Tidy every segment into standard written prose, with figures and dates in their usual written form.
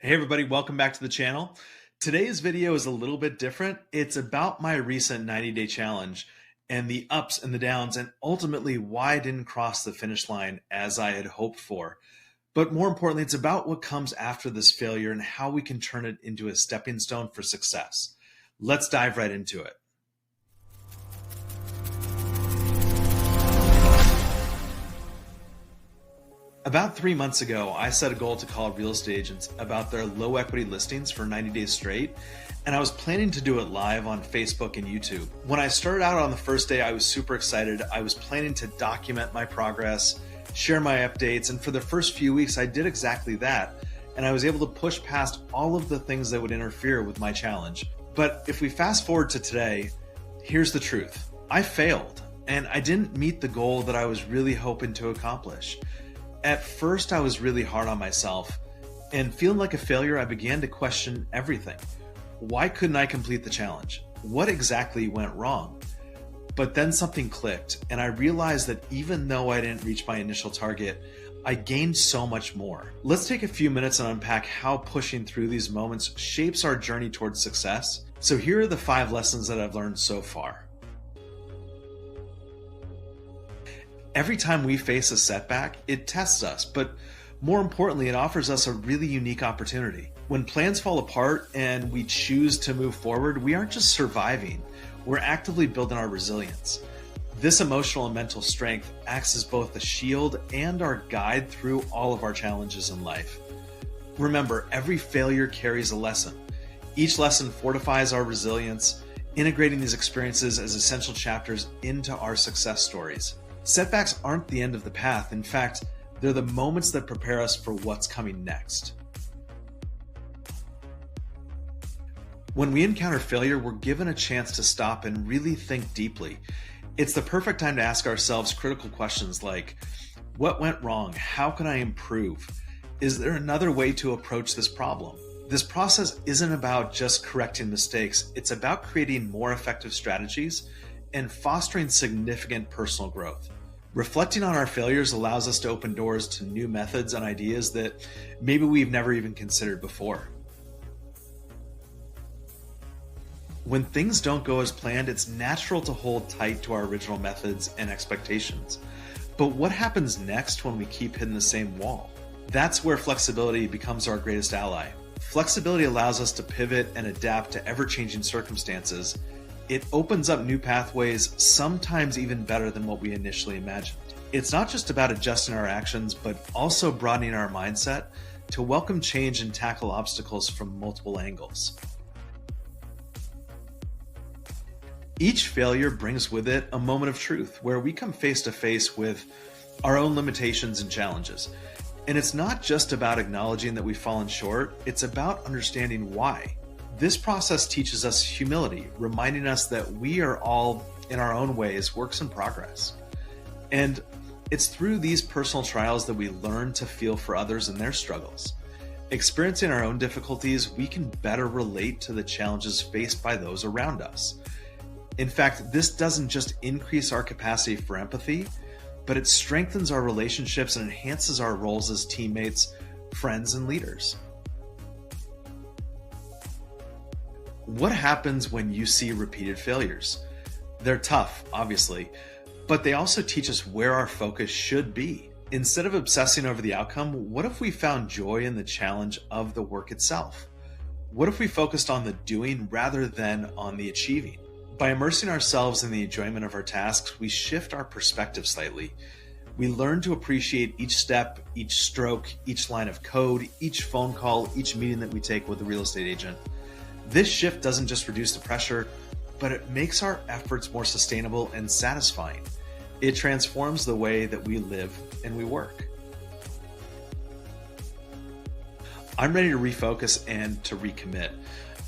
Hey everybody, welcome back to the channel. Today's video is a little bit different. It's about my recent 90-day challenge and the ups and the downs and ultimately why I didn't cross the finish line as I had hoped for. But more importantly, it's about what comes after this failure and how we can turn it into a stepping stone for success. Let's dive right into it. About 3 months ago, I set a goal to call real estate agents about their low equity listings for 90 days straight, and I was planning to do it live on Facebook and YouTube. When I started out on the first day, I was super excited. I was planning to document my progress, share my updates, and for the first few weeks, I did exactly that, and I was able to push past all of the things that would interfere with my challenge. But if we fast forward to today, here's the truth. I failed, and I didn't meet the goal that I was really hoping to accomplish. At first, I was really hard on myself, and feeling like a failure, I began to question everything. Why couldn't I complete the challenge? What exactly went wrong? But then something clicked, and I realized that even though I didn't reach my initial target, I gained so much more. Let's take a few minutes and unpack how pushing through these moments shapes our journey towards success. So here are the 5 lessons that I've learned so far. Every time we face a setback, it tests us, but more importantly, it offers us a really unique opportunity. When plans fall apart and we choose to move forward, we aren't just surviving, we're actively building our resilience. This emotional and mental strength acts as both a shield and our guide through all of our challenges in life. Remember, every failure carries a lesson. Each lesson fortifies our resilience, integrating these experiences as essential chapters into our success stories. Setbacks aren't the end of the path. In fact, they're the moments that prepare us for what's coming next. When we encounter failure, we're given a chance to stop and really think deeply. It's the perfect time to ask ourselves critical questions like, what went wrong? How can I improve? Is there another way to approach this problem? This process isn't about just correcting mistakes. It's about creating more effective strategies and fostering significant personal growth. Reflecting on our failures allows us to open doors to new methods and ideas that maybe we've never even considered before. When things don't go as planned, it's natural to hold tight to our original methods and expectations. But what happens next when we keep hitting the same wall? That's where flexibility becomes our greatest ally. Flexibility allows us to pivot and adapt to ever-changing circumstances. It opens up new pathways, sometimes even better than what we initially imagined. It's not just about adjusting our actions, but also broadening our mindset to welcome change and tackle obstacles from multiple angles. Each failure brings with it a moment of truth where we come face to face with our own limitations and challenges. And it's not just about acknowledging that we've fallen short, it's about understanding why. This process teaches us humility, reminding us that we are all, in our own ways, works in progress. And it's through these personal trials that we learn to feel for others and their struggles. Experiencing our own difficulties, we can better relate to the challenges faced by those around us. In fact, this doesn't just increase our capacity for empathy, but it strengthens our relationships and enhances our roles as teammates, friends, and leaders. What happens when you see repeated failures? They're tough, obviously, but they also teach us where our focus should be. Instead of obsessing over the outcome, what if we found joy in the challenge of the work itself? What if we focused on the doing rather than on the achieving? By immersing ourselves in the enjoyment of our tasks, we shift our perspective slightly. We learn to appreciate each step, each stroke, each line of code, each phone call, each meeting that we take with a real estate agent. This shift doesn't just reduce the pressure, but it makes our efforts more sustainable and satisfying. It transforms the way that we live and we work. I'm ready to refocus and to recommit,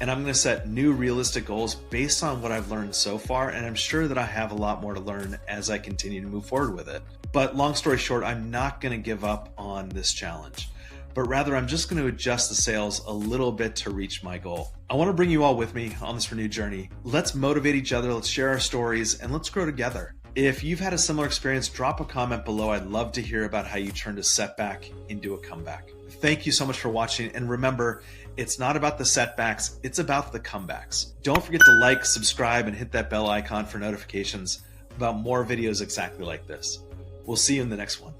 and I'm going to set new realistic goals based on what I've learned so far, and I'm sure that I have a lot more to learn as I continue to move forward with it. But long story short, I'm not going to give up on this challenge, but rather I'm just going to adjust the sails a little bit to reach my goal. I want to bring you all with me on this renewed journey. Let's motivate each other, let's share our stories, and let's grow together. If you've had a similar experience, drop a comment below. I'd love to hear about how you turned a setback into a comeback. Thank you so much for watching. And remember, it's not about the setbacks, it's about the comebacks. Don't forget to like, subscribe, and hit that bell icon for notifications about more videos exactly like this. We'll see you in the next one.